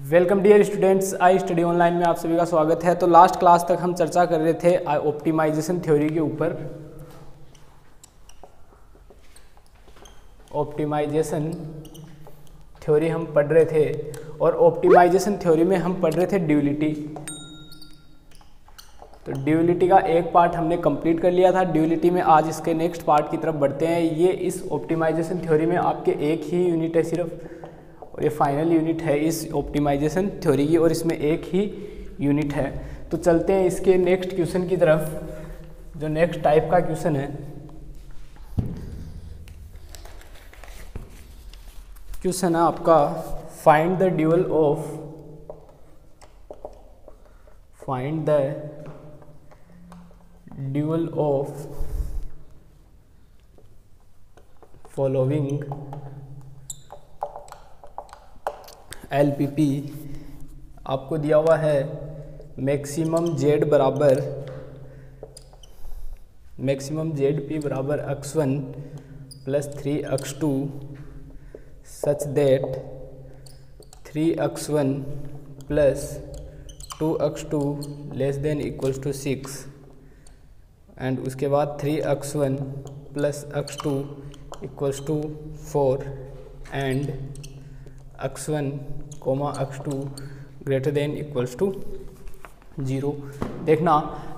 Welcome dear students, I study online में आप सभी का स्वागत है। तो लास्ट क्लास तक हम चर्चा कर रहे थे ऑप्टिमाइजेशन थ्योरी के ऊपर। ऑप्टिमाइजेशन थ्योरी हम पढ़ रहे थे और ऑप्टिमाइजेशन थ्योरी में हम पढ़ रहे थे ड्यूलिटी। तो ड्यूलिटी का एक पार्ट हमने कंप्लीट कर लिया था। ड्यूलिटी में आज इसके नेक्स्ट पार्ट की तरफ बढ़ते हैं। ये इस ऑप्टिमाइजेशन थ्योरी में आपके एक ही यूनिट है सिर्फ, और ये फाइनल यूनिट है इस ऑप्टिमाइजेशन थ्योरी की, और इसमें एक ही यूनिट है। तो चलते हैं इसके नेक्स्ट क्वेश्चन की तरफ। जो नेक्स्ट टाइप का क्वेश्चन है, क्वेश्चन है आपका find the dual of following LPP। आपको दिया हुआ है मैक्सिमम Z बराबर ZP बराबर x1 plus 3x2 such that 3x1 plus 2x2 less than equals to 6, and उसके बाद 3x1 plus x2 equals to 4 and x1 comma x2 greater than equals to 0। देखना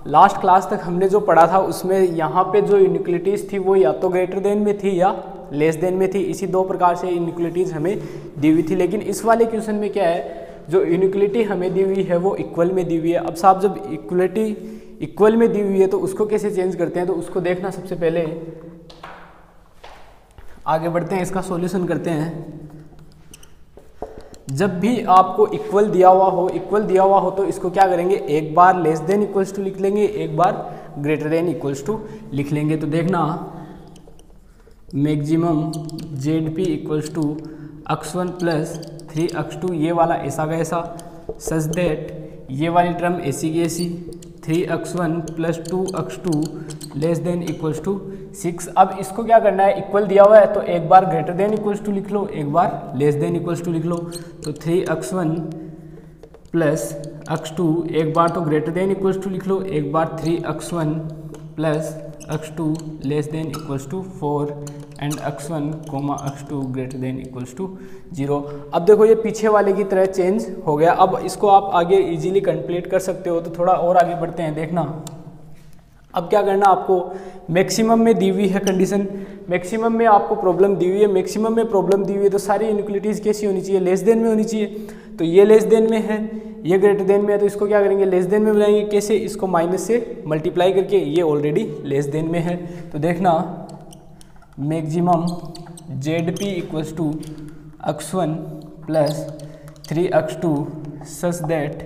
last class तक हमने जो पढ़ा था उसमें यहाँ पे जो इनइक्वलिटीज़ थी वो या तो ग्रेटर देन में थी या लेस देन में थी। इसी दो प्रकार से इनइक्वलिटीज़ हमें दी हुई थी। लेकिन इस वाले क्वेश्चन में क्या है, जो इनइक्वलिटी हमें दी हुई है वो इक्वल में दी हुई है। अब साहब जब इक्वलिटी इक्वल में दी हुई है तो उसको कैसे चेंज करते हैं, तो उसको देखना सबसे पहले आगे बढ़ते हैं, इसका सॉल्यूशन करते हैं। जब भी आपको इक्वल दिया हुआ हो तो इसको क्या करेंगे, एक बार लेस देन इक्वल्स टू लिख लेंगे, एक बार ग्रेटर देन इक्वल्स टू लिख लेंगे। तो देखना maximum ZP equals to x1 plus 3x2, ये वाला ऐसा का ऐसा, सच दैट ये वाली टर्म ऐसी की ऐसी, 3x1 plus 2x2 less than equals to 6। अब इसको क्या करना है, इक्वल दिया हुआ है तो एक बार ग्रेटर देन इक्वल्स टू लिख लो, एक बार लेस देन इक्वल्स टू लिख लो। तो 3x1 प्लस x2, एक बार तो ग्रेटर देन इक्वल्स टू लिख लो, एक बार 3x1 plus x2 less than equals to 4 and x1 comma x2 greater than equals to 0। अब देखो ये पीछे वाले की तरह चेंज हो गया। अब इसको आप आगे इजीली कंप्लीट कर सकते हो। तो थोड़ा और आगे बढ़ते हैं। देखना अब क्या करना, आपको मैक्सिमम में दी हुई है कंडीशन, मैक्सिमम में आपको प्रॉब्लम दी हुई है। मैक्सिमम में प्रॉब्लम दी हुई है तो सारी इनइक्वलिटीज़ कैसी होनी चाहिए, लेस देन में होनी चाहिए। तो ये लेस देन में है, ये ग्रेटर देन में है, तो इसको क्या करेंगे, लेस देन में बनाएंगे। कैसे, इसको माइनस से मल्टीप्लाई करके, ये ऑलरेडी लेस देन में है। तो देखना maximum ZP equals to x1 plus 3x2 such that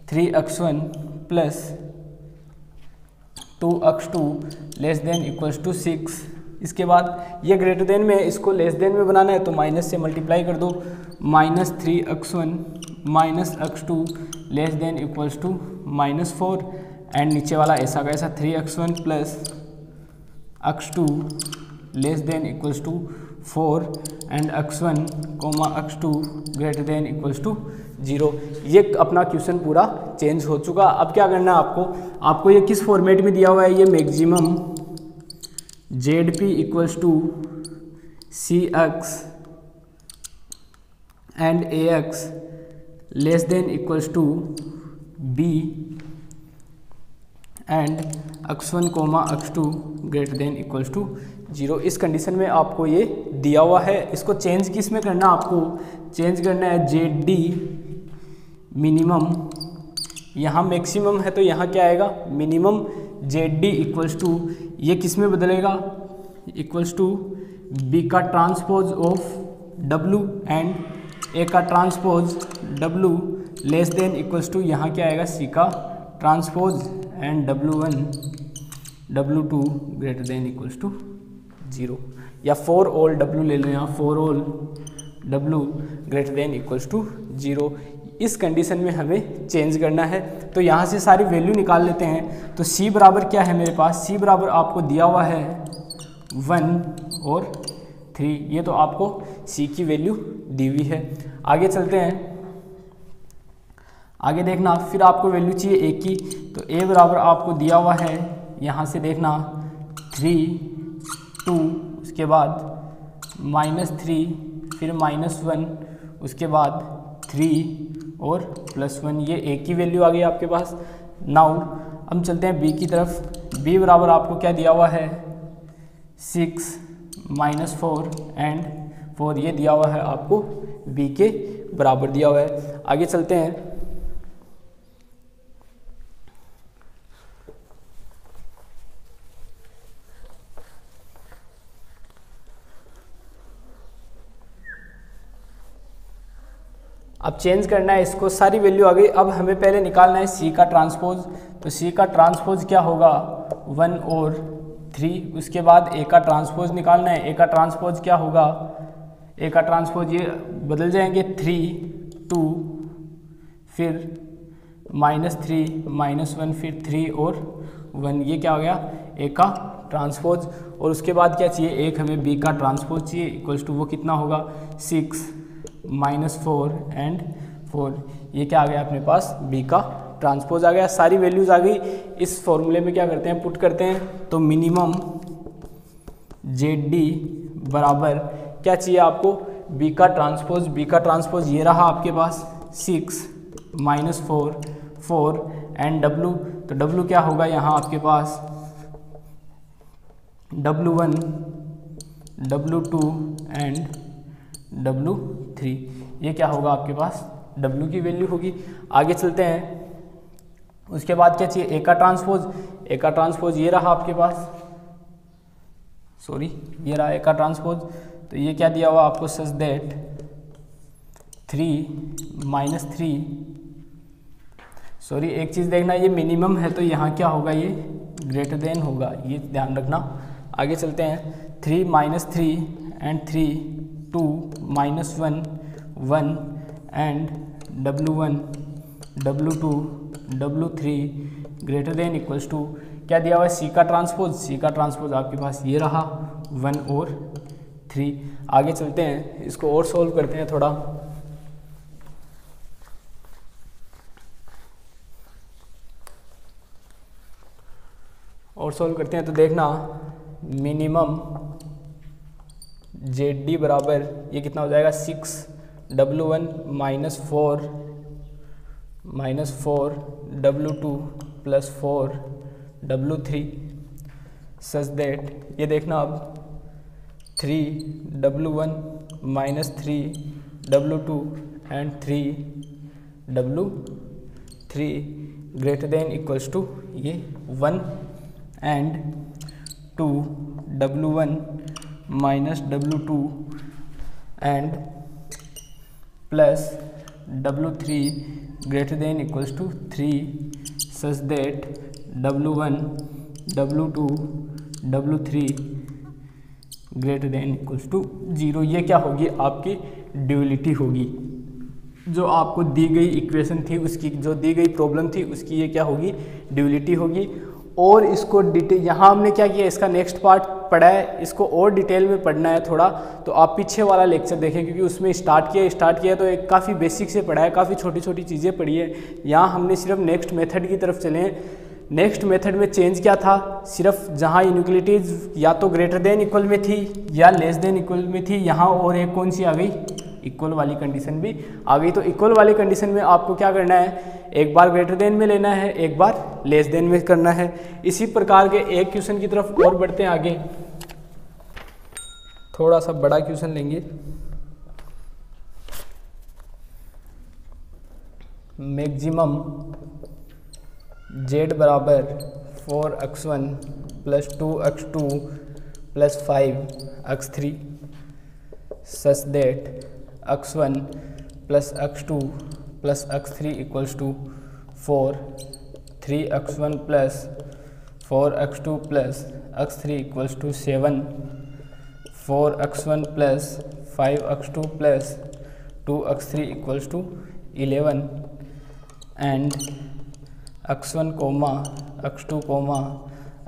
3x1 plus 2x2 less than equals to 6। इसके बाद ये ग्रेटर देन में, इसको लेस देन में बनाना है तो माइनस से मल्टीप्लाई कर दो, minus 3x1 minus x2 less than equals to -4, and नीचे वाला ऐसा का ऐसा 3x1 plus x2 less than equals to 4 and x1 comma x2 greater than equals to 0। ये अपना क्वेश्चन पूरा चेंज हो चुका। अब क्या करना है आपको ये किस फॉर्मेट में दिया हुआ है, ये maximum ZP equals to CX and AX less than equals to B and x1 comma x2 greater than equals to 0। इस कंडीशन में आपको ये दिया हुआ है। इसको चेंज किस में करना, आपको चेंज करना है ZD मिनिमम, यहाँ मैक्सिमम है तो यहाँ क्या आएगा, मिनिमम ZD इक्वल्स टू, ये किस में बदलेगा, इक्वल्स टू B का transpose of W and A का transpose W less than equals to, यहाँ क्या आएगा, C का transpose and W1 W2 greater than equals to 0, या फॉर ऑल W ले लो, यहाँ for all W greater than equals to 0। इस कंडीशन में हमें चेंज करना है। तो यहाँ से सारी वैल्यू निकाल लेते हैं। तो C बराबर क्या है मेरे पास, C बराबर आपको दिया हुआ है 1 और 3, ये तो आपको C की वैल्यू दी हुई है। आगे चलते हैं। आगे देखना, फिर आपको वैल्यू चाहिए ए की, तो ए बराबर आपको दिया हुआ है, यहाँ से देखना 3 2, उसके बाद -3, फिर -1, उसके बाद 3 और +1, ये ए की वैल्यू आ गई आपके पास। नाउ हम चलते हैं बी की तरफ। बी बराबर आपको क्या दिया हुआ है, 6 -4 एंड 4, ये दिया हुआ है आपको, बी के बराबर दिया हुआ है। आगे चलते हैं, अब चेंज करना है इसको, सारी वैल्यू आ गई। अब हमें पहले निकालना है सी का ट्रांसपोज, तो सी का ट्रांसपोज क्या होगा, 1 और 3, उसके बाद ए का ट्रांसपोज निकालना है। ए का ट्रांसपोज क्या होगा, ए का ट्रांसपोज ये बदल जाएंगे 3 2, फिर -3 -1, फिर 3 और 1, ये क्या हो गया ए का ट्रांसपोज। और उसके बाद क्या चाहिए, एक हमें बी का ट्रांसपोज चाहिए, इक्वल्स टू वो कितना होगा, 6 -4 एंड 4, ये क्या आ गया अपने पास, बी का ट्रांसपोज आ गया। सारी वैल्यूज़ आ गई। इस फॉर्मूले में क्या करते हैं, पुट करते हैं, तो मिनिमम जेड बराबर क्या चाहिए आपको, बी का ट्रांसपोज। बी का ट्रांसपोज ये रहा आपके पास, 6 -4 4 एंड डब्लू, तो डब्लू क्या होगा यहाँ आपके पास, W1 W2 एंड W3, ये क्या होगा आपके पास, W की वैल्यू होगी। आगे चलते हैं, उसके बाद क्या चाहिए, ए का ट्रांसपोज। ए का ट्रांसपोज ये रहा आपके पास, सॉरी ये रहा ए का ट्रांसपोज, तो ये क्या दिया हुआ आपको, सच दैट 3 -3, सॉरी एक चीज़ देखना, ये मिनिमम है तो यहाँ क्या होगा, ये ग्रेटर देन होगा, ये ध्यान रखना। आगे चलते हैं, 3 -3 and 3 2 -1 1 and W1 W2 W3 greater than equals to क्या दिया हुआ है, सी का ट्रांसपोज। सी का ट्रांसपोज आपके पास ये रहा, 1 और 3। आगे चलते हैं, इसको और सोल्व करते हैं थोड़ा। और सोल्व करते हैं तो देखना, मिनिमम जेड डी बराबर ये कितना हो जाएगा, 6 W1 -4 W2 +4 W3 such that, ये देखना अब 3 W1 -3 W2 and 3 W3 greater than equals to ये 1 and 2 W1 -W2 and plus W3 greater than equals to 3 such that W1 W2 W3 greater than equals to 0। ये क्या होगी, आपकी duality होगी। जो आपको दी गई इक्वेशन थी उसकी, जो दी गई प्रॉब्लम थी उसकी, ये क्या होगी, ड्यूअलिटी होगी। और इसको डिटेल, यहाँ हमने क्या किया, इसका नेक्स्ट पार्ट पढ़ा है, इसको और डिटेल में पढ़ना है थोड़ा, तो आप पीछे वाला लेक्चर देखें, क्योंकि उसमें स्टार्ट किया तो एक काफ़ी बेसिक से पढ़ा है, काफ़ी छोटी छोटी चीज़ें पढ़ी है। यहाँ हमने सिर्फ नेक्स्ट मेथड की तरफ चले हैं। नेक्स्ट मेथड में चेंज क्या था, सिर्फ जहाँ इनइक्वलिटीज़ या तो ग्रेटर देन इक्वल में थी या लेस देन इक्वल में थी, यहाँ और एक कौन सी आ गई, इक्वल वाली कंडीशन भी आ गई। तो इक्वल वाली कंडीशन में आपको क्या करना है, एक बार ग्रेटर देन में लेना है, एक बार लेस देन में करना है। इसी प्रकार के एक क्वेश्चन की तरफ और बढ़ते हैं आगे, थोड़ा सा बड़ा क्वेश्चन लेंगे। मैक्सिमम z बराबर 4x1 + 2x2 + 5x3 such that x1 + x2 + x3 equals to 4, 3x1 + 4x2 + x3 equals to 7, 4x1 + 5x2 + 2x3 equals to 11 and x1, x2,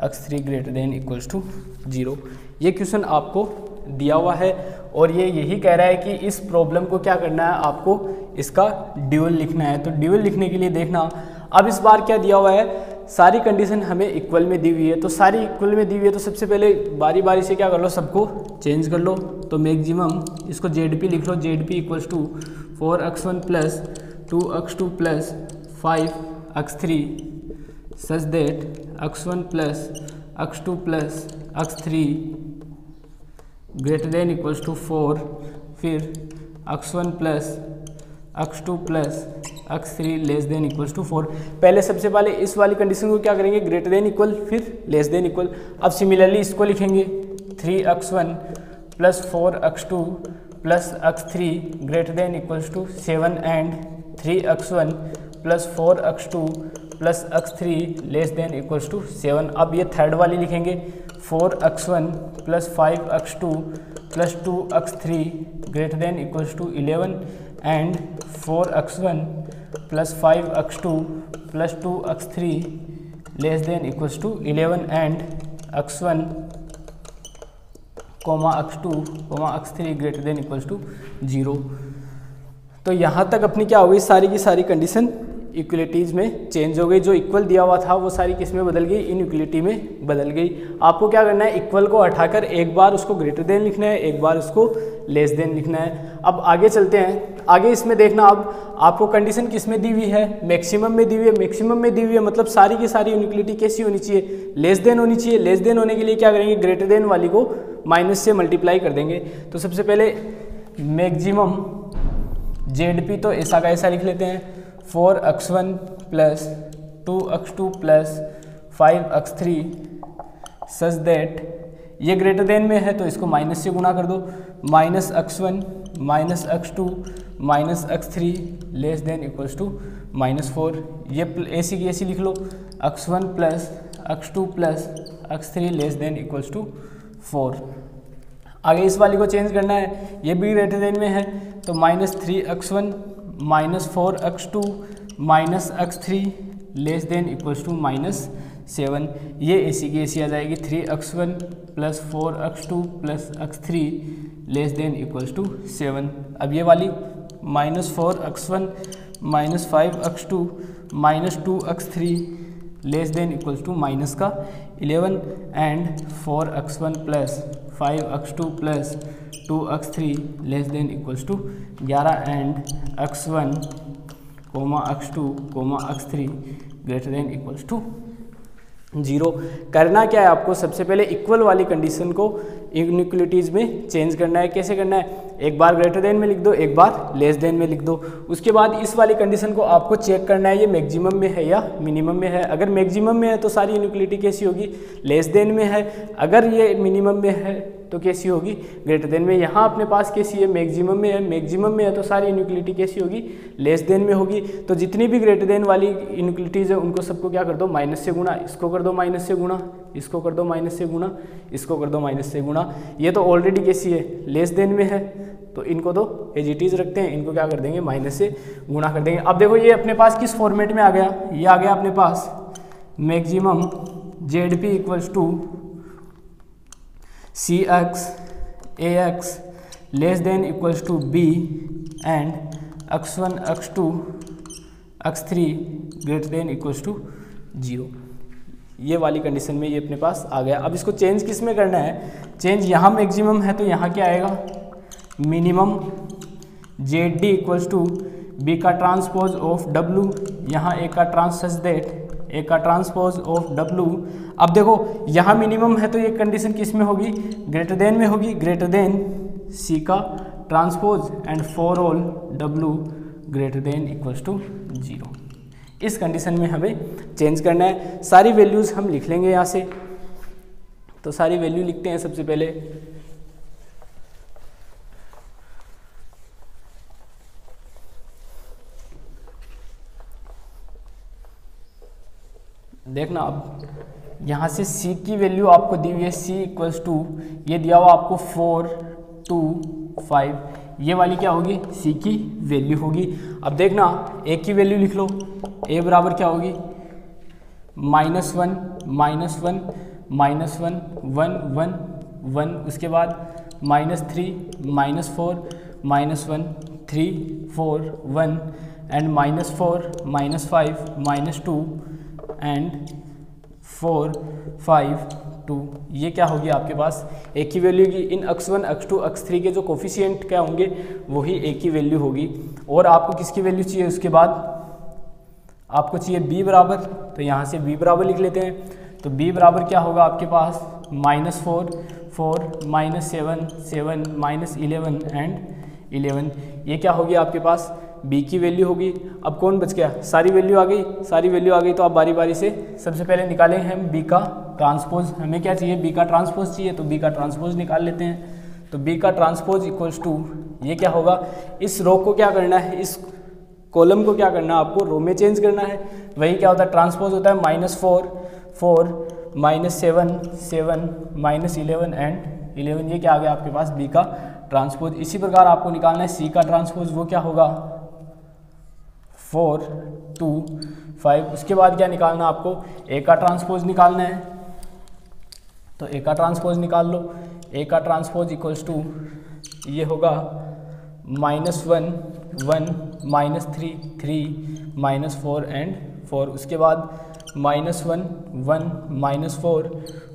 x3 greater than equals to 0। ये question आपको दिया हुआ है और ये यही कह रहा है कि इस प्रॉब्लम को क्या करना है, आपको इसका ड्यूल लिखना है। तो ड्यूल लिखने के लिए देखना, अब इस बार क्या दिया हुआ है, सारी कंडीशन हमें इक्वल में दी हुई है। तो सारी इक्वल में दी हुई है तो सबसे पहले बारी बारी से क्या कर लो, सबको चेंज कर लो। तो मैक्सिमम इसको जेड पी लिख लो, Z P equals to 4x1 plus 2x2 plus 5x3 such that x1 plus x2 plus x3 greater than equals to 4, फिर x1 plus x2 plus x3 less than equals to 4। पहले सबसे पहले इस वाली condition को क्या करेंगे, ग्रेटर देन इक्वल, फिर लेस देन इक्वल। अब सिमिलरली इसको लिखेंगे 3x1 plus 4x2 plus x3 greater than equals to 7 and 3x1 plus 4x2 plus x3 less than equals to 7। अब ये थर्ड वाली लिखेंगे 4x1 plus 5x2 plus 2x3 greater than equals to 11 and 4x1 plus 5x2 plus 2x3 less than equals to 11 and x1 x2 x3 greater than equals to 0। तो यहाँ तक अपनी क्या हो गई, सारी की सारी कंडीशन इक्वलिटीज़ में चेंज हो गई। जो इक्वल दिया हुआ था वो सारी किस में बदल गई, इनइक्वलिटी में बदल गई। आपको क्या करना है, इक्वल को हटाकर एक बार उसको ग्रेटर देन लिखना है, एक बार उसको लेस देन लिखना है। अब आगे चलते हैं, आगे इसमें देखना, अब आपको कंडीशन किस में दी हुई है, मैक्सिमम में दी हुई है। मैक्सिमम में दी हुई है मतलब सारी की सारी इनइक्वलिटी कैसी होनी चाहिए, लेस देन होनी चाहिए। लेस देन होने के लिए क्या करेंगे, ग्रेटर देन वाली को माइनस से मल्टीप्लाई कर देंगे। तो सबसे पहले मैक्सिमम जेड पी तो ऐसा का ऐसा लिख लेते हैं, 4x1 plus 2x2 plus 5x3 such that ये ग्रेटर देन में है तो इसको माइनस से गुणा कर दो, minus x1 minus x2 minus x3 less than equals to -4। ये ऐसी की ऐसी लिख लो, x1 plus x2 plus x3 less than equals to 4। आगे इस वाली को चेंज करना है, ये भी ग्रेटर देन में है तो -3x1 minus 4x2 minus x3 less than equals to -7। ये ऐसी की ऐसी आ जाएगी, 3x1 plus 4x2 plus x3 less than equals to 7। अब ये वाली -4x1 minus 5x2 minus 2x3 less than equals to -11 and 4x1 plus 5x2 plus 2x3 less than equals to 11 and x1 x2 x3 greater than equals to 0। करना क्या है आपको, सबसे पहले equal वाली कंडीशन को इनइक्वलिटीज़ में चेंज करना है। कैसे करना है, एक बार ग्रेटर देन में लिख दो, एक बार लेस देन में लिख दो। उसके बाद इस वाली कंडीशन को आपको चेक करना है ये मैक्सिमम में है या मिनिमम में है। अगर मैक्सिमम में है तो सारी इनइक्वलिटी कैसी होगी, लेस देन में है। अगर ये मिनिमम में है तो कैसी होगी, ग्रेटर देन में। यहाँ अपने पास कैसी है, मैक्सिमम में है। मैक्सिमम में है तो सारी इनइक्वलिटी कैसी होगी, लेस देन में होगी। तो जितनी भी ग्रेटर देन वाली इनइक्वलिटीज़ है उनको सबको क्या कर दो, माइनस से गुणा। इसको कर दो माइनस से गुणा, इसको कर दो माइनस से गुणा, इसको कर दो माइनस से गुणा। ये तो ऑलरेडी कैसी है, लेस देन में है तो इनको तो एज इट इज रखते हैं, इनको क्या कर देंगे, माइनस से गुणा कर देंगे। अब देखो ये अपने पास किस फॉर्मेट में आ गया, ये आ गया अपने पास maximum Z P equals to C X A X less than equals to B and x1 x2 x3 greater than equals to 0। ये वाली कंडीशन में ये अपने पास आ गया। अब इसको चेंज किस में करना है, चेंज यहाँ मैक्सिमम है तो यहाँ क्या आएगा, minimum Z D equals to B का ट्रांसपोज ऑफ डब्लू, यहाँ ए का ट्रांस दैट ए का ट्रांसपोज ऑफ डब्लू। अब देखो यहाँ मिनिमम है तो ये कंडीशन किस में होगी, ग्रेटर देन में होगी, ग्रेटर देन सी का transpose and for all W greater than equals to 0। इस कंडीशन में हमें चेंज करना है। सारी वैल्यूज़ हम लिख लेंगे यहाँ से, तो सारी वैल्यू लिखते हैं। सबसे पहले देखना, अब यहाँ से c की वैल्यू आपको दी हुई है, c इक्वल्स टू ये दिया हुआ आपको 4 2 5, ये वाली क्या होगी, c की वैल्यू होगी। अब देखना a की वैल्यू लिख लो, a बराबर क्या होगी, -1 -1 -1 1 1 1, उसके बाद -3 -4 -1 3 4 1 एंड -4 -5 -2 एंड 4 5 2। ये क्या होगी आपके पास एक ही वैल्यू होगी। इन x1 x2 x3 के जो कोफिशिएंट क्या होंगे वही एक ही वैल्यू होगी। और आपको किसकी वैल्यू चाहिए, उसके बाद आपको चाहिए b बराबर, तो यहाँ से b बराबर लिख लेते हैं। तो b बराबर क्या होगा आपके पास -4 4 -7 7 -11 एंड 11। ये क्या होगी आपके पास b की वैल्यू होगी। अब कौन बच गया, सारी वैल्यू आ गई, सारी वैल्यू आ गई। तो आप बारी बारी से सबसे पहले निकालें हम b का ट्रांसपोज। हमें क्या चाहिए, b का ट्रांसपोज चाहिए, तो b का ट्रांसपोज निकाल लेते हैं। तो b का ट्रांसपोज इक्वल्स टू ये क्या होगा, इस रो को क्या करना है, इस कॉलम को क्या करना है, आपको रो में चेंज करना है। वही क्या होता है, ट्रांसपोज होता है -4 4 -7 7 -11 एंड 11। ये क्या आ गया आपके पास b का ट्रांसपोज। इसी प्रकार आपको निकालना है c का ट्रांसपोज, वो क्या होगा 4 2 5। उसके बाद क्या निकालना आपको, a का ट्रांसपोज निकालना है। तो a का ट्रांसपोज निकाल लो। a का ट्रांसपोज इक्वल्स टू ये होगा -1 1 -3 3 -4 एंड 4। उसके बाद -1 1 -4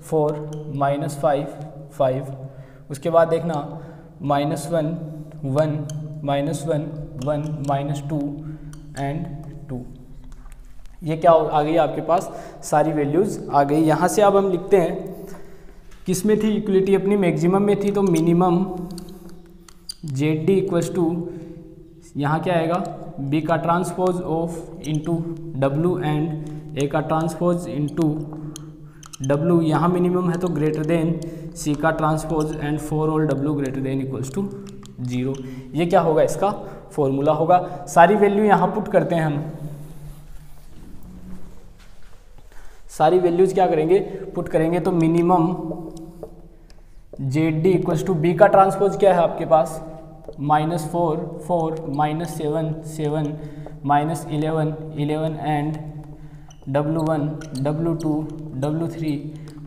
4 -5 5। उसके बाद देखना -1 1 -1 1 -2 एंड 2। ये क्या आ गई आपके पास, सारी वैल्यूज़ आ गई। यहाँ से अब हम लिखते हैं किस में थी इक्वलिटी अपनी, मैक्सिमम में थी। तो मिनिमम ZD इक्वल्स टू यहाँ क्या आएगा, B का transpose of into W and A का ट्रांसपोज इंटू W। यहाँ मिनिमम है तो ग्रेटर देन C का ट्रांसपोज एंड 4 और W greater than equals to 0। ये क्या होगा, इसका फॉर्मूला होगा। सारी वैल्यू यहाँ पुट करते हैं हम, सारी वैल्यूज क्या करेंगे, पुट करेंगे। तो minimum ZD equals to B का ट्रांसपोज क्या है आपके पास -4 4 -7 7 -11 11 and W1 W2 W3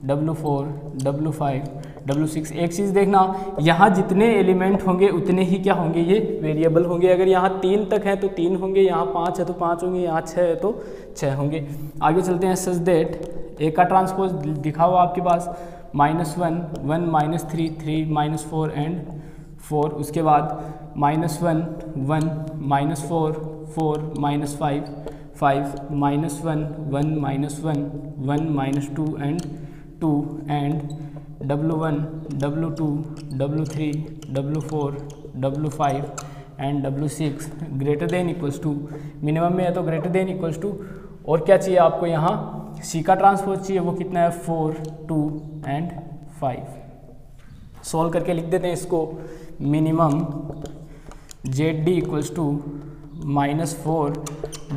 W4 W5 W6। एक चीज़ देखना, यहाँ जितने एलिमेंट होंगे उतने ही क्या होंगे, ये वेरिएबल होंगे। अगर यहाँ 3 तक है तो 3 होंगे, यहाँ 5 है तो 5 होंगे, यहाँ 6 है तो 6 होंगे। आगे चलते हैं। सच दैट A का ट्रांसपोज दिखा हुआ आपके पास -1 1 -3 3 -4 एंड 4। उसके बाद -1 1 -4 4 -5 5 -1 1 -1 1 -2 and 2 and W1 W2 W3 W4 W5 and W6 greater than equals to, minimum में है तो ग्रेटर देन इक्वल्स टू। और क्या चाहिए आपको, यहाँ C का ट्रांसपोज चाहिए, वो कितना है 4 2 एंड 5। सॉल्व करके लिख देते हैं इसको। Minimum ZD equals to -4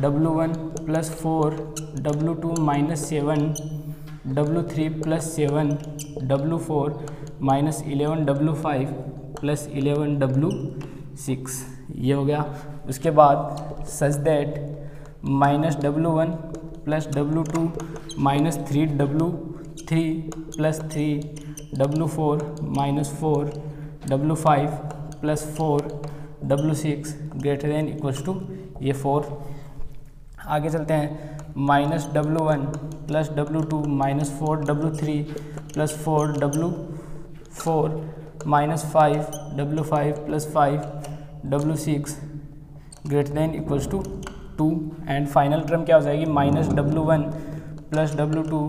W1 + 4 W2 -7 W3 + 7 W4 -11 W5 + 11 W6। ये हो गया। उसके बाद सच that -W1 + W2 -3 W3 + 3 W4 -4 W5 + 4 W6 greater than equals to ये 4। आगे चलते हैं। -W1 + W2 -4 W3 + 4 W4 -5 W5 + 5 W6 greater than equals to 2। And final term क्या हो जाएगी, -W1 + W2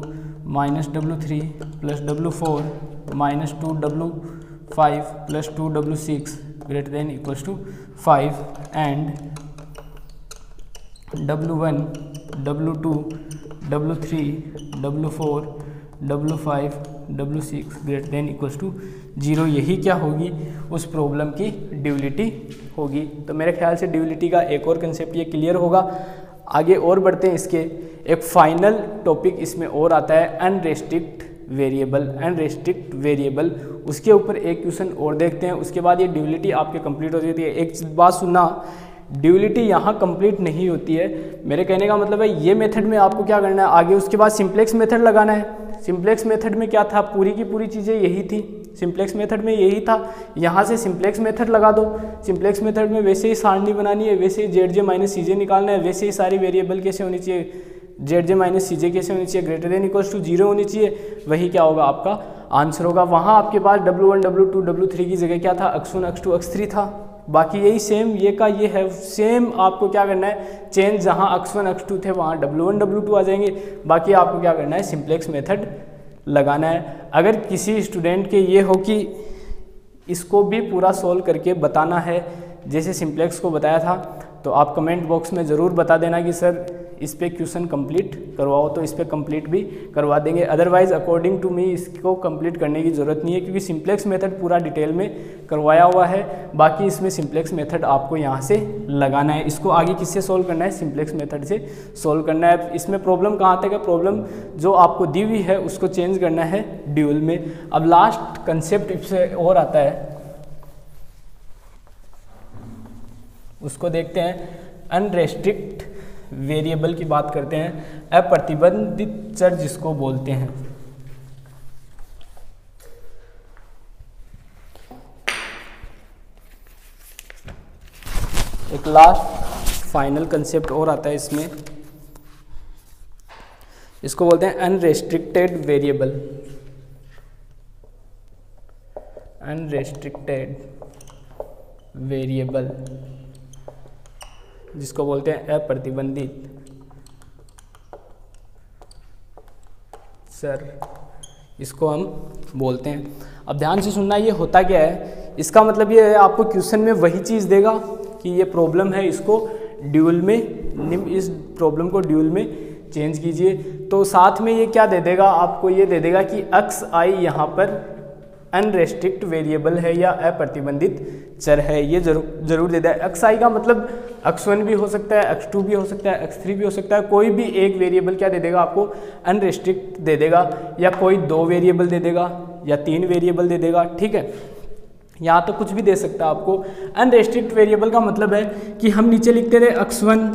-W3 + W4 -2 W5 + 2 W6 greater than equals to 5 and W1 W2 W3 W4 W5 W6 greater than equals to 0। यही क्या होगी, उस problem की duality होगी। तो मेरे ख्याल से ड्यूलिटी का एक और कंसेप्ट ये क्लियर होगा। आगे और बढ़ते हैं। इसके एक फाइनल टॉपिक इसमें और आता है, अनरेस्ट्रिक्ट वेरिएबल। अनरेस्ट्रिक्ट वेरिएबल, उसके ऊपर एक क्वेश्चन और देखते हैं। उसके बाद ये ड्यूलिटी आपके कंप्लीट हो जाती है। एक बात सुनना, ड्यूलिटी यहाँ कंप्लीट नहीं होती है। मेरे कहने का मतलब है ये मेथड में आपको क्या करना है, आगे उसके बाद सिंप्लेक्स मेथड लगाना है। सिंप्लेक्स मेथड में क्या था, पूरी की पूरी चीज़ें यही थी, सिंप्लेक्स मेथड में यही था। यहाँ से सिंप्लेक्स मेथड लगा दो, सिंप्लेक्स मेथड में वैसे ही सारणी बनानी है, वैसे ही जेड जे माइनस सी जे निकालना है, वैसे ही सारी वेरिएबल कैसे होनी चाहिए, जेड जे माइनस सी जे कैसे होनी चाहिए, ग्रेटर देन इक्वल्स टू 0 होनी चाहिए, वही क्या होगा आपका आंसर होगा। वहाँ आपके पास W1 W2 W3 की जगह क्या था, x1 x2 x3 था। बाकी यही सेम ये का ये है, सेम आपको क्या करना है, चेंज जहाँ x1 x2 थे वहाँ W1 W2 आ जाएंगे। बाकी आपको क्या करना है, सिंप्लेक्स मेथड लगाना है। अगर किसी स्टूडेंट के ये हो कि इसको भी पूरा सोल्व करके बताना है जैसे सिंप्लेक्स को बताया था, तो आप कमेंट बॉक्स में ज़रूर बता देना कि सर इस पे क्वेश्चन कंप्लीट करवाओ, तो इस पे कंप्लीट भी करवा देंगे। अदरवाइज अकॉर्डिंग टू मी इसको कंप्लीट करने की ज़रूरत नहीं है, क्योंकि सिंप्लेक्स मेथड पूरा डिटेल में करवाया हुआ है। बाकी इसमें सिंप्लेक्स मेथड आपको यहाँ से लगाना है। इसको आगे किससे सोल्व करना है, सिंप्लेक्स मेथड से सोल्व करना है। इसमें प्रॉब्लम कहाँ तक है, प्रॉब्लम जो आपको दी हुई है उसको चेंज करना है ड्यूल में। अब लास्ट कंसेप्ट इससे और आता है, उसको देखते हैं। अनरेस्ट्रिक्ट वेरिएबल की बात करते हैं, अप्रतिबंधित चर जिसको बोलते हैं। एक लास्ट फाइनल कंसेप्ट और आता है इसमें, इसको बोलते हैं अनरेस्ट्रिक्टेड वेरिएबल। अनरेस्ट्रिक्टेड वेरिएबल जिसको बोलते हैं अप्रतिबंधित चर, इसको हम बोलते हैं। अब ध्यान से सुनना, ये होता क्या है, इसका मतलब ये है आपको क्वेश्चन में वही चीज़ देगा कि ये प्रॉब्लम है, इसको ड्यूल में, इस प्रॉब्लम को ड्यूल में चेंज कीजिए। तो साथ में ये क्या दे देगा आपको, ये दे देगा कि एक्स आई यहाँ पर अनरेस्ट्रिक्ट वेरिएबल है या अप्रतिबंधित चर है, ये जरूर दे देगा। एक्स आई का मतलब x1 भी हो सकता है, x2 भी हो सकता है, x3 भी हो सकता है, कोई भी एक वेरिएबल क्या दे देगा आपको, अनरेस्ट्रिक्ट दे देगा, या कोई 2 वेरिएबल दे देगा या 3 वेरिएबल दे देगा, ठीक है। यहाँ तो कुछ भी दे सकता है आपको। अनरेस्ट्रिक्ट वेरिएबल का मतलब है कि हम नीचे लिखते थे x1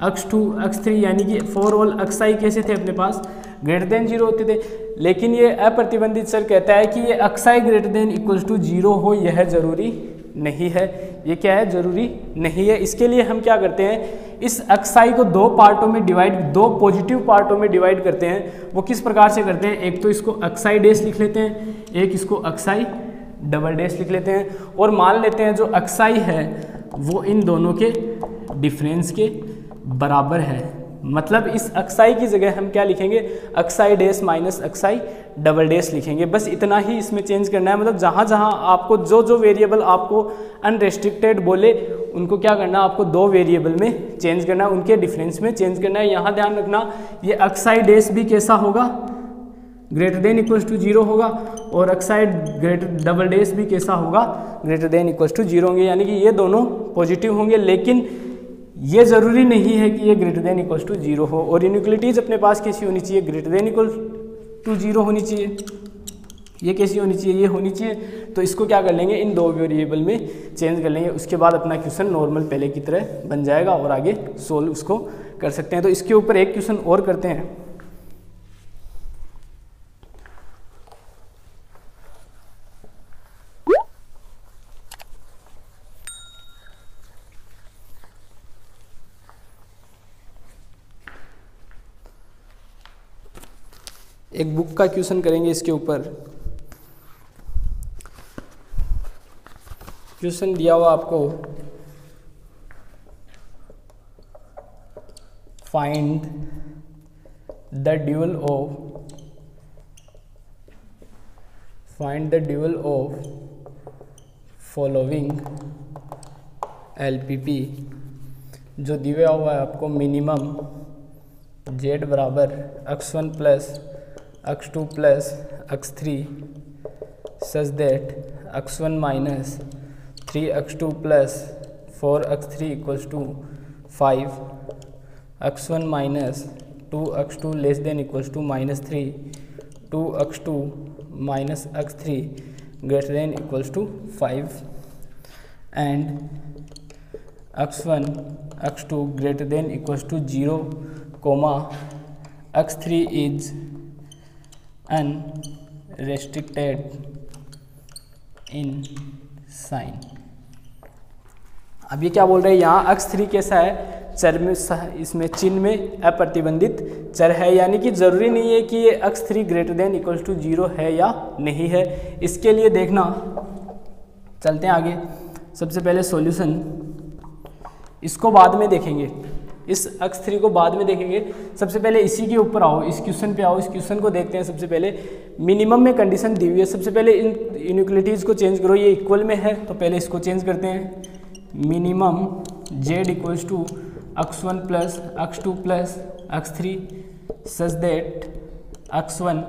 x2 x3, यानी कि फॉर ऑल xi कैसे थे अपने पास, ग्रेटर देन 0 होते थे। लेकिन ये अप्रतिबंधित चर कहता है कि ये xi greater than equals to 0 हो, यह जरूरी नहीं है। ये क्या है, जरूरी नहीं है। इसके लिए हम क्या करते हैं, इस xi को 2 पार्टों में डिवाइड, 2 पॉजिटिव पार्टों में डिवाइड करते हैं। वो किस प्रकार से करते हैं, एक तो इसको xi डैश लिख लेते हैं, एक इसको xi डबल डैश लिख लेते हैं, और मान लेते हैं जो xi है वो इन दोनों के डिफरेंस के बराबर है। मतलब इस xi की जगह हम क्या लिखेंगे, xi dash minus xi double dash लिखेंगे। बस इतना ही इसमें चेंज करना है। मतलब जहाँ जहाँ आपको जो वेरिएबल आपको अनरेस्ट्रिक्टेड बोले उनको क्या करना है, आपको 2 वेरिएबल में चेंज करना है, उनके डिफरेंस में चेंज करना है। यहाँ ध्यान रखना, ये xi डैश भी कैसा होगा, ग्रेटर देन इक्वल्स टू 0 होगा, और xi ग्रेटर डबल डैश भी कैसा होगा, ग्रेटर देन इक्वल्स टू 0 होंगे, यानी कि ये दोनों पॉजिटिव होंगे। लेकिन ये ज़रूरी नहीं है कि ये ग्रेटर देन इक्वल्स टू 0 हो। और इनइक्वलिटीज़ अपने पास कैसी होनी चाहिए, ग्रेटर देन इक्वल टू 0 होनी चाहिए। ये कैसी होनी चाहिए, ये होनी चाहिए। तो इसको क्या कर लेंगे, इन 2 वेरिएबल में चेंज कर लेंगे। उसके बाद अपना क्वेश्चन नॉर्मल पहले की तरह बन जाएगा और आगे सोल्व उसको कर सकते हैं। तो इसके ऊपर एक क्वेश्चन और करते हैं। एक बुक का क्वेश्चन करेंगे इसके ऊपर। क्वेश्चन दिया हुआ आपको, find the dual of following LPP, जो दिया हुआ है आपको मिनिमम z बराबर x1 plus x2 plus x3 such that x1 minus 3x2 plus 4x3 equals to 5, x1 minus 2x2 less than equals to -3, 2x2 minus x3 greater than equals to 5, and x1 x2 greater than equals to 0, x3 is unrestricted in sign. अब ये क्या बोल रहे हैं, यहाँ x3 कैसा है, चर में, इसमें चिन्ह में अप्रतिबंधित चर है, यानी कि जरूरी नहीं है कि ये x3 greater than equal to 0 है या नहीं है। इसके लिए देखना, चलते हैं आगे। सबसे पहले सॉल्यूशन, इसको बाद में देखेंगे, इस x3 को बाद में देखेंगे। सबसे पहले इसी के ऊपर आओ, इस क्वेश्चन पे आओ, इस क्वेश्चन को देखते हैं। सबसे पहले मिनिमम में कंडीशन दी हुई है, सबसे पहले इन इनइक्वलिटीज़ को चेंज करो। ये इक्वल में है तो पहले इसको चेंज करते हैं। Minimum z equals to x1 plus x2 plus x3 such that x1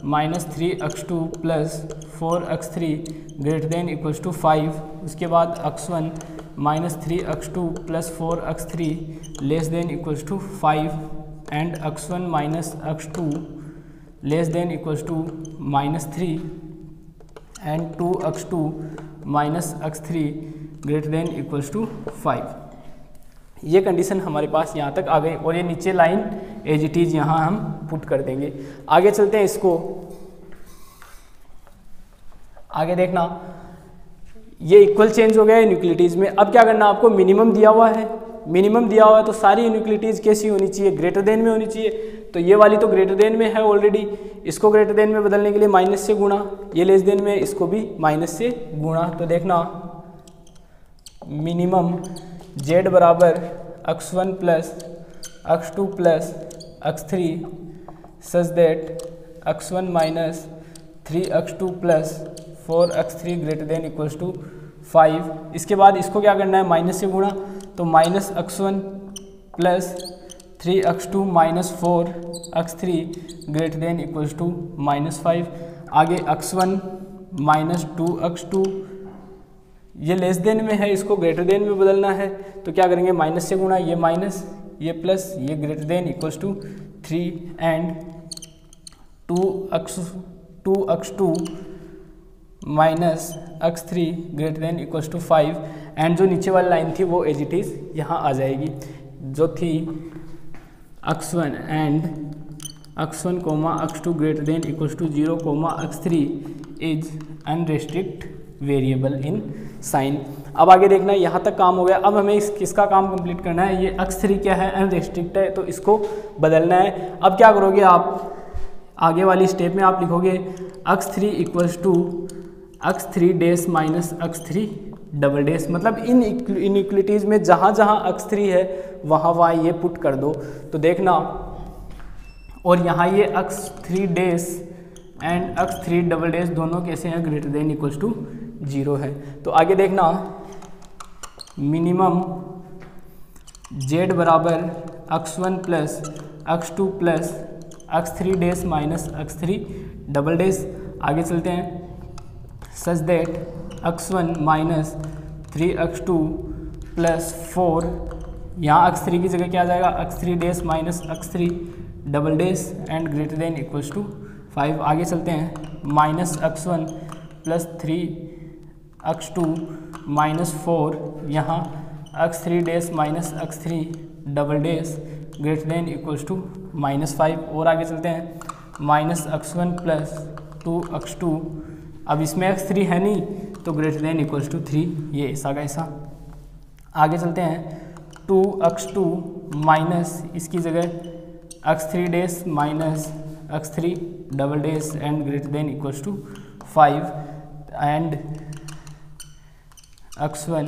minus 3x2 plus 4x3 greater than equals to 5। उसके बाद x1 minus 3x2 plus 4x3 less than equals to 5 and x1 minus x2 less than equals to minus 3 and 2x2 minus x3 greater than equals to 5। ये condition हमारे पास यहाँ तक आ गई और ये नीचे लाइन एज इट इज यहाँ हम पुट कर देंगे। आगे चलते हैं, इसको आगे देखना, ये इक्वल चेंज हो गया है इनइक्वलिटीज़ में। अब क्या करना, आपको मिनिमम दिया हुआ है, मिनिमम दिया हुआ है तो सारी इनइक्वलिटीज़ कैसी होनी चाहिए, ग्रेटर देन में होनी चाहिए। तो ये वाली तो ग्रेटर देन में है ऑलरेडी, इसको ग्रेटर देन में बदलने के लिए माइनस से गुणा, ये लेस देन में, इसको भी माइनस से गुणा। तो देखना मिनिमम z बराबर x1 plus x2 plus x3 such that x1 minus 3x2 plus 4x3 greater than equals to 5। इसके बाद इसको क्या करना है, माइनस से गुणा, तो minus x1 plus 3x2 minus 4x3 greater than equals to minus 5। आगे x1 माइनस 2x2, ये लेस देन में है, इसको ग्रेटर देन में बदलना है तो क्या करेंगे, माइनस से गुणा, ये माइनस, ये प्लस, ये greater than equals to 3 and 2x2 minus x3 greater than equals to 5 and जो नीचे वाली लाइन थी वो एज इट इज़ यहाँ आ जाएगी, जो थी x1 and x1 comma x2 greater than equals to 0 comma x3 is unrestrict variable in sign. अब आगे देखना, यहाँ तक काम हो गया। अब हमें किसका काम कंप्लीट करना है, ये x3 क्या है, अनरेस्ट्रिक्ट है, तो इसको बदलना है। अब क्या करोगे आप, आगे वाली स्टेप में आप लिखोगे x3 equals to x3 dash minus x3 double dash, मतलब इन इनइक्वलिटीज़ में जहाँ जहाँ x3 है वहाँ वहाँ ये पुट कर दो। तो देखना, और यहाँ ये x3 dash and x3 double dash दोनों कैसे हैं, ग्रेटर देन इक्वल्स टू 0 है। तो आगे देखना, मिनिमम z बराबर x1 plus x2 plus x3 dash minus x3 double dash. आगे चलते हैं, सच that x1 minus 3x2 plus 4, यहाँ x3 की जगह क्या आ जाएगा, x3 dash minus x3 double dash and greater than equals to 5। आगे चलते हैं, minus x1 plus 3x2 minus 4, यहाँ x3 dash minus x3 double dash greater than equals to minus 5। और आगे चलते हैं, माइनस x1 प्लस 2x2, अब इसमें x3 है नहीं तो ग्रेटर देन इक्वल्स टू 3, ये ऐसा का ऐसा। आगे चलते हैं, 2x2 माइनस इसकी जगह x3 dash minus x3 double dash and greater than equals to 5 and x1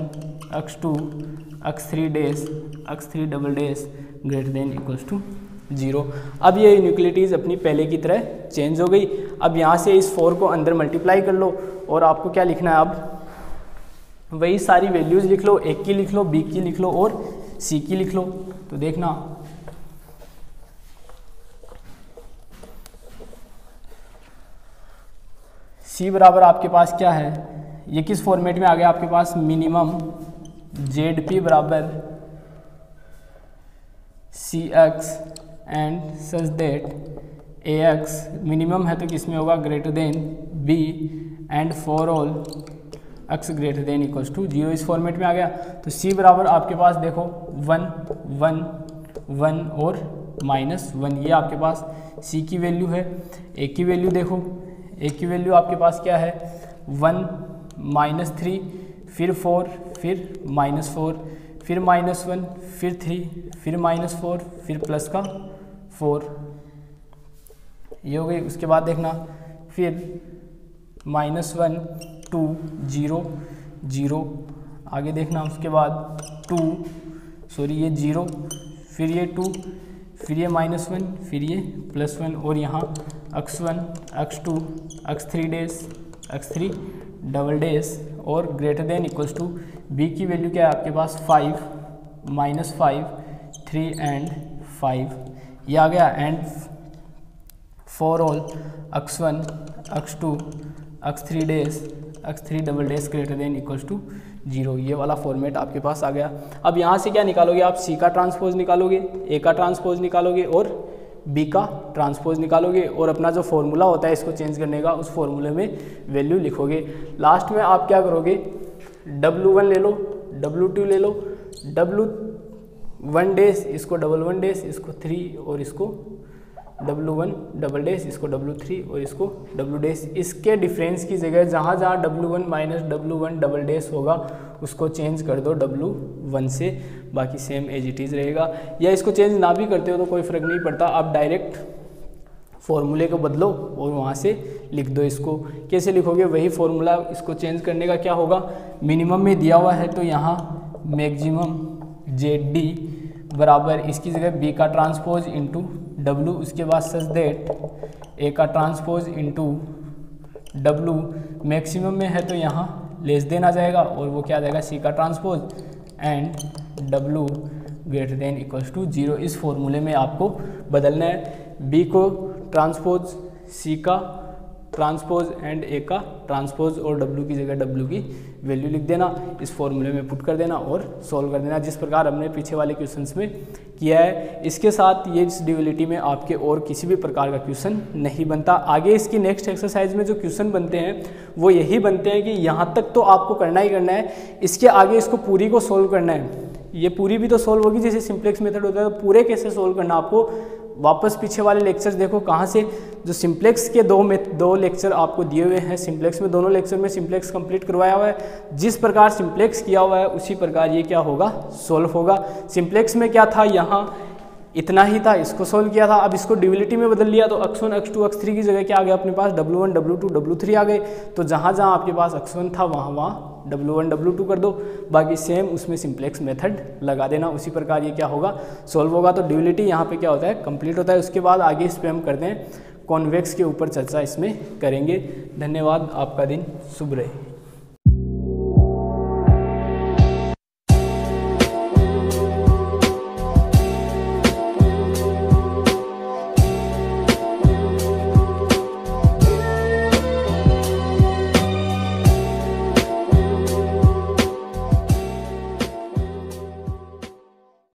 x2 x3 dash x3 double dash greater than equals to 0। अब ये इनइक्वलिटीज़ अपनी पहले की तरह चेंज हो गई। अब यहाँ से इस 4 को अंदर मल्टीप्लाई कर लो और आपको क्या लिखना है, अब वही सारी वैल्यूज़ लिख लो, A की लिख लो, B की लिख लो और C की लिख लो। तो देखना, C बराबर आपके पास क्या है, ये किस फॉर्मेट में आ गया आपके पास, मिनिमम ZP बराबर CX and such that AX minimum है तो किस में होगा, greater than B and for all x greater than equals to 0, इस फॉर्मेट में आ गया। तो C बराबर आपके पास देखो 1 1 1 और -1, ये आपके पास सी की वैल्यू है। ए की वैल्यू देखो, ए की वैल्यू आपके पास क्या है 1 -3 फिर 4 फिर -4 फिर -1 फिर 3 फिर -4 फिर प्लस का 4, ये हो गई। उसके बाद देखना फिर -1 2 0 0, आगे देखना उसके बाद 2 सॉरी ये 0 फिर ये 2 फिर ये -1 फिर ये +1 और यहाँ x1 x2 x3 dash x3 double dash और greater than equals to b की वैल्यू क्या है आपके पास 5 -5 3 एंड 5, ये आ गया। And for all x1 x2 x3 dash x3 double dash greater than equals to 0, ये वाला फॉर्मेट आपके पास आ गया। अब यहाँ से क्या निकालोगे आप, सी का ट्रांसपोज निकालोगे, ए का ट्रांसपोज निकालोगे और बी का ट्रांसपोज निकालोगे और अपना जो फॉर्मूला होता है इसको चेंज करने का उस फॉर्मूले में वैल्यू लिखोगे। लास्ट में आप क्या करोगे, W1 ले लो, W2 ले लो, W1 डैश इसको W1 डैश इसको 3 और इसको W1 डबल डैश इसको W3 और इसको W डैश, इसके डिफरेंस की जगह जहाँ जहाँ W1 minus W1 double dash होगा उसको चेंज कर दो W1 से, बाकी सेम एज इट इज़ रहेगा। या इसको चेंज ना भी करते हो तो कोई फ़र्क नहीं पड़ता, आप डायरेक्ट फॉर्मूले को बदलो और वहाँ से लिख दो। इसको कैसे लिखोगे, वही फॉर्मूला, इसको चेंज करने का क्या होगा, मिनिमम में दिया हुआ है तो यहाँ मैक्सिमम ZD बराबर इसकी जगह B का ट्रांसपोज इंटू W, उसके बाद सच दैट A का ट्रांसपोज इंटू W मैक्सिमम में है तो यहाँ लेस देन आ जाएगा और वो क्या आ जाएगा C का transpose and W greater than equals to 0। इस फॉर्मूले में आपको बदलना है, B को ट्रांसपोज, C का ट्रांसपोज एंड A का ट्रांसपोज और W की जगह W की वैल्यू लिख देना, इस फॉर्मूले में पुट कर देना और सॉल्व कर देना, जिस प्रकार हमने पीछे वाले क्वेश्चंस में किया है। इसके साथ ये इस ड्यूअलिटी में आपके और किसी भी प्रकार का क्वेश्चन नहीं बनता। आगे इसकी नेक्स्ट एक्सरसाइज में जो क्वेश्चन बनते हैं वो यही बनते हैं कि यहाँ तक तो आपको करना ही करना है, इसके आगे इसको पूरी को सोल्व करना है। ये पूरी भी तो सोल्व होगी, जैसे सिंप्लेक्स मेथड होता है तो पूरे कैसे सोल्व करना आपको, वापस पीछे वाले लेक्चर्स देखो कहाँ से, जो सिंप्लेक्स के दो लेक्चर आपको दिए हुए हैं, सिंप्लेक्स में दोनों लेक्चर में सिंप्लेक्स कंप्लीट करवाया हुआ है। जिस प्रकार सिंप्लेक्स किया हुआ है उसी प्रकार ये क्या होगा, सोल्व होगा। सिंप्लेक्स में क्या था, यहाँ इतना ही था, इसको सोल्व किया था, अब इसको ड्यूअलिटी में बदल लिया तो x1 x2 x3 की जगह क्या आ गया अपने पास, W1 W2 W3 आ गए। तो जहाँ जहाँ आपके पास x1 था वहाँ W1 W2 कर दो, बाकी सेम उसमें सिंप्लेक्स मेथड लगा देना, उसी प्रकार ये क्या होगा, सोल्व होगा। तो ड्यूअलिटी यहाँ पे क्या होता है, कंप्लीट होता है। उसके बाद आगे इस पर हम करते हैं कॉन्वेक्स के ऊपर चर्चा इसमें करेंगे। धन्यवाद, आपका दिन शुभ रहे।